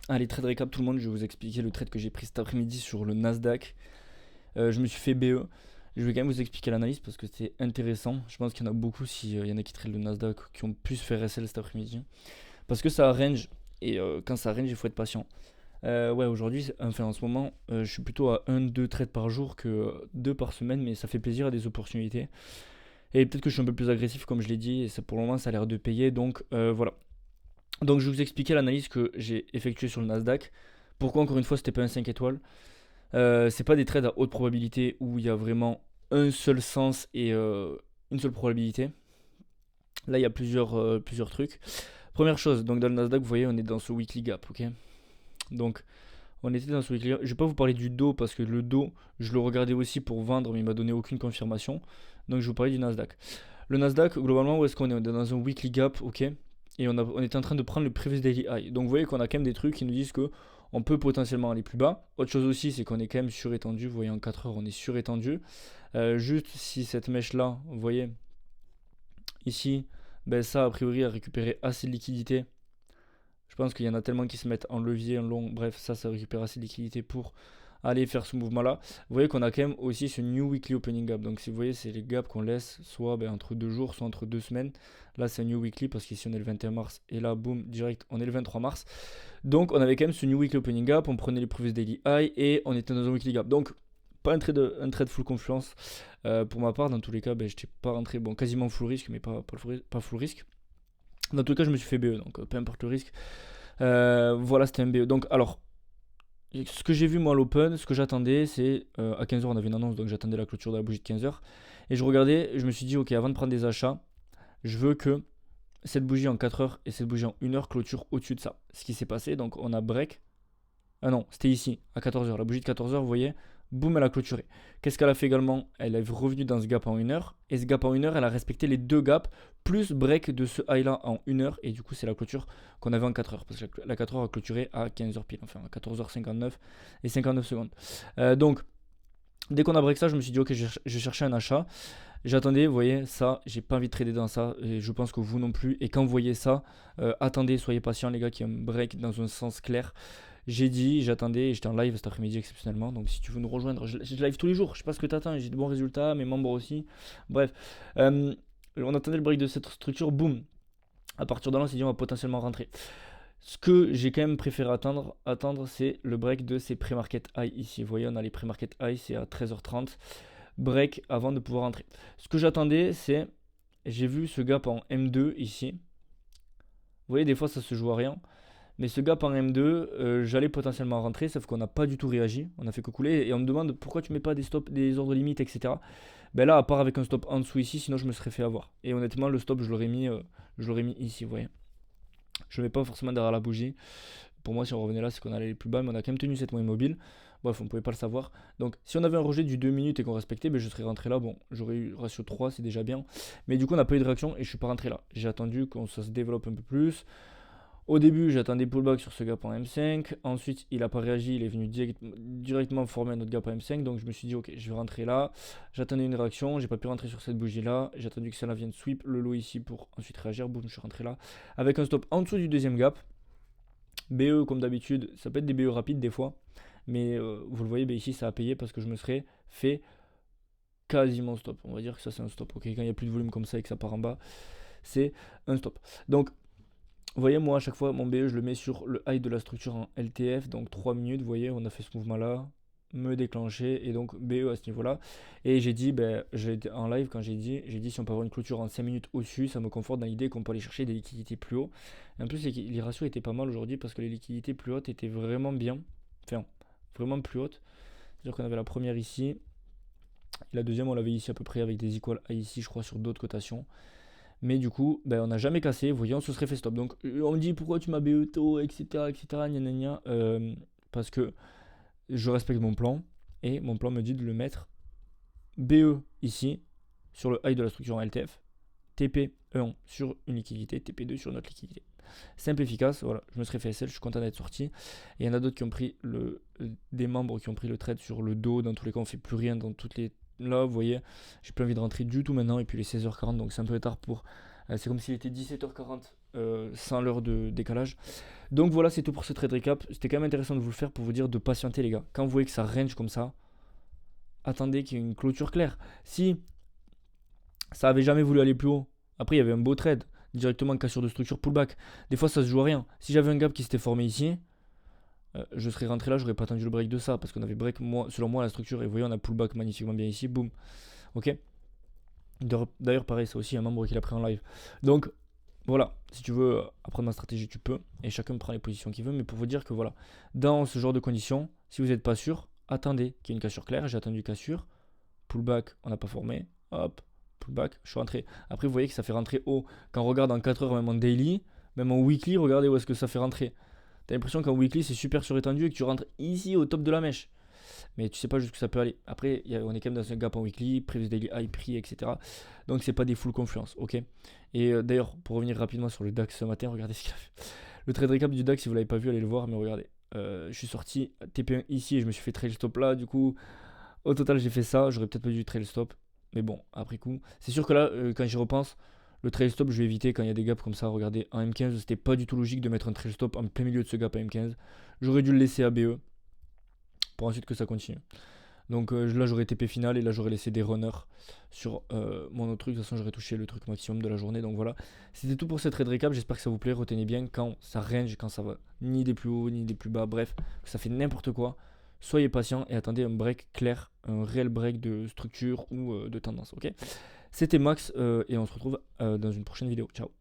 Allez, trade récap tout le monde, je vais vous expliquer le trade que j'ai pris cet après-midi sur le Nasdaq. Je me suis fait BE. Je vais quand même vous expliquer l'analyse parce que c'est intéressant. Je pense qu'il y en a beaucoup, s'il y en a qui traitent le Nasdaq, qui ont pu se faire SL cet après-midi. Parce que ça range, et quand ça range, il faut être patient. Ouais, aujourd'hui, enfin en ce moment, je suis plutôt à 1-2 trades par jour que 2 par semaine, mais ça fait plaisir à des opportunités. Et peut-être que je suis un peu plus agressif, comme je l'ai dit, et ça, pour le moment, ça a l'air de payer. Donc voilà. Donc je vais vous expliquer l'analyse que j'ai effectuée sur le Nasdaq. Pourquoi encore une fois c'était pas un 5 étoiles. C'est pas des trades à haute probabilité où il y a vraiment un seul sens et une seule probabilité. Là il y a plusieurs trucs. Première chose, donc dans le Nasdaq vous voyez on est dans ce weekly gap, ok. Donc on était dans ce weekly gap. Je vais pas vous parler du dos parce que le dos je le regardais aussi pour vendre mais il m'a donné aucune confirmation. Donc je vais vous parler du Nasdaq. Le Nasdaq globalement où est-ce qu'on est? On est dans un weekly gap, ok. Et on était en train de prendre le previous daily high. Donc vous voyez qu'on a quand même des trucs qui nous disent que on peut potentiellement aller plus bas. Autre chose aussi, c'est qu'on est quand même surétendu. Vous voyez, en 4 heures, on est surétendu. Juste si cette mèche-là, vous voyez, ici, ben ça, a priori, a récupéré assez de liquidité. Je pense qu'il y en a tellement qui se mettent en levier, en long. Bref, ça récupère assez de liquidité pour aller faire ce mouvement-là. Vous voyez qu'on a quand même aussi ce New Weekly Opening Gap. Donc, si vous voyez, c'est les gaps qu'on laisse soit entre 2 jours, soit entre 2 semaines. Là, c'est un New Weekly parce qu'ici, on est le 21 mars. Et là, boum, direct, on est le 23 mars. Donc, on avait quand même ce New Weekly Opening Gap. On prenait les previous daily high et on était dans un Weekly Gap. Donc, pas un trade full confiance. Pour ma part, dans tous les cas, je n'étais pas rentré, bon, quasiment full risque, mais pas full risque. Dans tous les cas, je me suis fait BE, donc peu importe le risque. Voilà, c'était un BE. Donc, alors, ce que j'ai vu moi à l'open, ce que j'attendais, c'est à 15h, on avait une annonce, donc j'attendais la clôture de la bougie de 15h. Et je regardais, je me suis dit, ok, avant de prendre des achats, je veux que cette bougie en 4 heures et cette bougie en 1 heure clôture au-dessus de ça. Ce qui s'est passé, donc on a break. Ah non, c'était ici, à 14h. La bougie de 14h, vous voyez, boum, elle a clôturé. Qu'est-ce qu'elle a fait également? Elle est revenue dans ce gap en 1 heure. Et ce gap en 1 heure, elle a respecté les deux gaps, plus break de ce high-là en 1 heure. Et du coup, c'est la clôture qu'on avait en 4 heures. Parce que la 4 heures a clôturé à 15h pile, enfin à 14h59 et 59 secondes. Donc, dès qu'on a break ça, je me suis dit, ok, je cherchais un achat. J'attendais, vous voyez, ça, j'ai pas envie de trader dans ça, et je pense que vous non plus. Et quand vous voyez ça, attendez, soyez patients, les gars, qui ont un break dans un sens clair. J'ai dit, j'attendais, et j'étais en live cet après-midi exceptionnellement. Donc si tu veux nous rejoindre, je live tous les jours. Je sais pas ce que t'attends, j'ai de bons résultats, mes membres aussi. Bref, on attendait le break de cette structure, boum. À partir de là, on s'est dit, on va potentiellement rentrer. Ce que j'ai quand même préféré attendre c'est le break de ces pré-market high ici. Vous voyez, on a les pré-market high, c'est à 13h30. Break avant de pouvoir entrer. Ce que j'attendais, c'est. J'ai vu ce gap en M2 ici. Vous voyez, des fois ça se joue à rien. Mais ce gap en M2, j'allais potentiellement rentrer, sauf qu'on n'a pas du tout réagi. On a fait que couler. Et on me demande pourquoi tu mets pas des stops, des ordres limites, etc. Ben là, à part avec un stop en dessous ici, sinon je me serais fait avoir. Et honnêtement, le stop, je l'aurais mis ici, vous voyez. Je ne le mets pas forcément derrière la bougie. Pour moi, si on revenait là, c'est qu'on allait plus bas, mais on a quand même tenu cette moyenne mobile. Bref, on ne pouvait pas le savoir. Donc, si on avait un rejet du 2 minutes et qu'on respectait, je serais rentré là. Bon, j'aurais eu ratio 3, c'est déjà bien. Mais du coup, on n'a pas eu de réaction et je ne suis pas rentré là. J'ai attendu qu'on ça se développe un peu plus. Au début, j'attendais pullback sur ce gap en M5. Ensuite, il n'a pas réagi. Il est venu directement former un autre gap en M5. Donc, je me suis dit, ok, je vais rentrer là. J'attendais une réaction. J'ai pas pu rentrer sur cette bougie là. J'ai attendu que celle-là vienne sweep le lot ici pour ensuite réagir. Boum, je suis rentré là. Avec un stop en dessous du deuxième gap. BE comme d'habitude, ça peut être des BE rapides des fois, mais vous le voyez, ici ça a payé parce que je me serais fait quasiment stop. On va dire que ça c'est un stop. Ok, quand il n'y a plus de volume comme ça et que ça part en bas, c'est un stop. Donc, vous voyez, moi à chaque fois mon BE je le mets sur le high de la structure en LTF, donc 3 minutes. Vous voyez, on a fait ce mouvement là, me déclencher et donc BE à ce niveau là. Et j'ai dit, j'étais en live quand j'ai dit si on peut avoir une clôture en 5 minutes au-dessus, ça me conforte dans l'idée qu'on peut aller chercher des liquidités plus haut. Et en plus, les ratios étaient pas mal aujourd'hui parce que les liquidités plus hautes étaient vraiment bien, enfin vraiment plus hautes. C'est-à-dire qu'on avait la première ici, et la deuxième on l'avait ici à peu près avec des equal à ici, je crois, sur d'autres cotations. Mais du coup, on n'a jamais cassé. Vous voyez, on se serait fait stop. Donc, on me dit pourquoi tu m'as BE tôt, etc., etc., gna gna gna. Parce que je respecte mon plan et mon plan me dit de le mettre BE ici sur le high de la structure en LTF, TP1 sur une liquidité, TP2 sur une autre liquidité. Simple, efficace, voilà, je me serais fait SL, je suis content d'être sorti. Et il y en a d'autres qui ont pris des membres qui ont pris le trade sur le dos, dans tous les cas on fait plus rien dans toutes les. Là, vous voyez, j'ai plus envie de rentrer du tout maintenant, et puis les 16h40, donc c'est un peu tard pour. C'est comme s'il était 17h40 sans l'heure de décalage. Donc voilà, c'est tout pour ce trade récap. C'était quand même intéressant de vous le faire pour vous dire de patienter les gars. Quand vous voyez que ça range comme ça, attendez qu'il y ait une clôture claire. Si ça avait jamais voulu aller plus haut, après il y avait un beau trade, directement cassure de structure, pullback. Des fois ça se joue à rien. Si j'avais un gap qui s'était formé ici, je serais rentré là, j'aurais pas attendu le break de ça, parce qu'on avait break, selon moi, la structure, et vous voyez, on a pullback magnifiquement bien ici, boum. Ok. D'ailleurs, pareil, c'est aussi un membre qui l'a pris en live. Donc, voilà, si tu veux apprendre ma stratégie, tu peux, et chacun prend les positions qu'il veut, mais pour vous dire que voilà, dans ce genre de conditions, si vous n'êtes pas sûr, attendez qu'il y ait une cassure claire. J'ai attendu cassure, pullback, on n'a pas formé, hop, pullback, je suis rentré. Après, vous voyez que ça fait rentrer haut. Quand on regarde en 4 heures, même en daily, même en weekly, regardez où est-ce que ça fait rentrer. T'as l'impression qu'en weekly, c'est super surétendu et que tu rentres ici au top de la mèche. Mais tu sais pas jusqu'où ça peut aller. Après, on est quand même dans un gap en weekly, previous daily high, prix, etc. Donc c'est pas des full confluence, ok. Et d'ailleurs, pour revenir rapidement sur le DAX ce matin, regardez ce qu'il a fait. Le trade récap du DAX, si vous l'avez pas vu, allez le voir, mais regardez. Je suis sorti TP1 ici et je me suis fait trail stop là. Du coup, au total, j'ai fait ça. J'aurais peut-être pas dû trail stop. Mais bon, après coup, c'est sûr que là, quand j'y repense, le trail stop, je vais éviter quand il y a des gaps comme ça. Regardez, en M15, c'était pas du tout logique de mettre un trail stop en plein milieu de ce gap à M15. J'aurais dû le laisser à BE pour ensuite que ça continue. Donc là, j'aurais TP final et là, j'aurais laissé des runners sur mon autre truc. De toute façon, j'aurais touché le truc maximum de la journée. Donc voilà, c'était tout pour cette trade récap. J'espère que ça vous plaît. Retenez bien quand ça range, quand ça va ni des plus hauts ni des plus bas. Bref, que ça fait n'importe quoi. Soyez patient et attendez un break clair, un réel break de structure ou de tendance. Ok. C'était Max et on se retrouve dans une prochaine vidéo. Ciao.